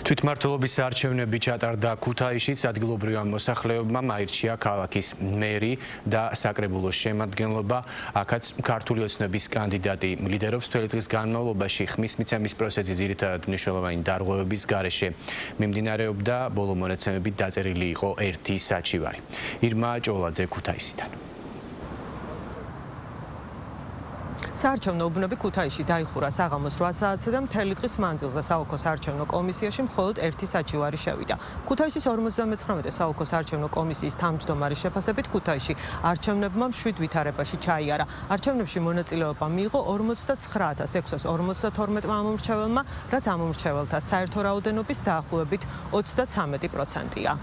თვითმმართველობის არჩევნები ჩატარდა ქუთაისშიც, ადგილობრივმა მოსახლეობამ აირჩია ქალაქის მერი და საკრებულოს შემადგენლობა. აქაც ქართული ოცნების კანდიდატი ლიდერობს თველი დღის განმავლობაში ხმის მიცემის პროცესი ძირითადად მნიშვნელოვანი დარღვევების გარეშე მიმდინარეობდა. ბოლო მონაცემებით დაწერილი იყო ერთი საჩივარი. ირმა ჭოლაძე ქუთაისიდან. საარჩევნო უბნები ქუთაისში დაიხურა საღამოს 8 საათზე და მთელი დღის მანძილზე საოლქო საარჩევნო კომისიაში მხოლოდ ერთი საჩივარი შევიდა. ქუთაისის 59 საოლქო საარჩევნო კომისიის თავმჯდომარის შეფასებით ქუთაისში არჩევნებმა 7 ვითარებაში ჩაიარა. არჩევნებში მონაწილეობა მიიღო 49652 ამომრჩეველმა, რაც ამომრჩეველთა საერთო რაოდენობის დაახლოებით 33%-ია.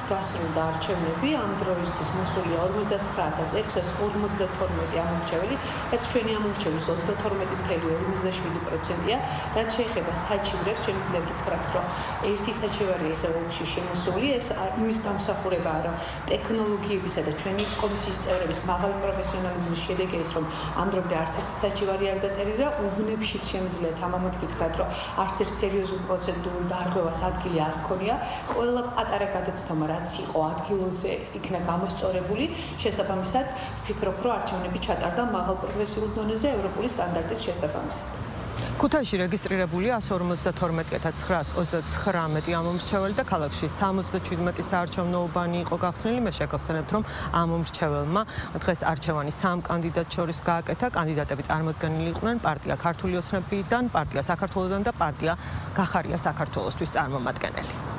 დასრულდა არჩევნები, ამ დროისთვის მოსულია 59652 ამომრჩეველი, რაც ჩვენი ამომრჩეველის 32.57%-ია, რაც შეეხება საჩივრებს, შემიძლია გითხრათ, რომ ერთი საჩივარია ესე ოლქში შემოსული, ეს იმის დამსახურებაა, რომ ტექნოლოგიებისა და ჩვენი კომისიის წევრების მაღალი პროფესიონალიზმის შედეგია ის, რომ ამ დრომდე არც ერთი საჩივარი არ დაწერილი და უბნებშიც შემიძლიათ ამამად გითხრათ, რომ არც ერთ სერიოზულ პროცედურულ დარღვევას ადგილი არ ჰქონია, ყველა პატარა გადაცნობა რაც იყო ადგილზე იქნა გამოსწორებული, შესაბამისად ვფიქრობ, რომ არჩევნები ჩატარდა მაღალ პროფესიულ დონეზე ევროპული სტანდარტის შესაბამისად. ქუთაისში რეგისტრირებულია 152.929 ამომრჩეველი და ქალაქში 77 საარჩევნო უბანი იყო გახსნილი. მე შეგახსენებთ, რომ ამომრჩეველმა დღეს არჩევანი 3 კანდიდატს შორის გააკეთა. კანდიდატები წარმოდგენილი იყვნენ პარტია ქართული ოცნებიდან, პარტია საქართველოსდან და პარტია გახარია საქართველოსთვის წარმომადგენელი.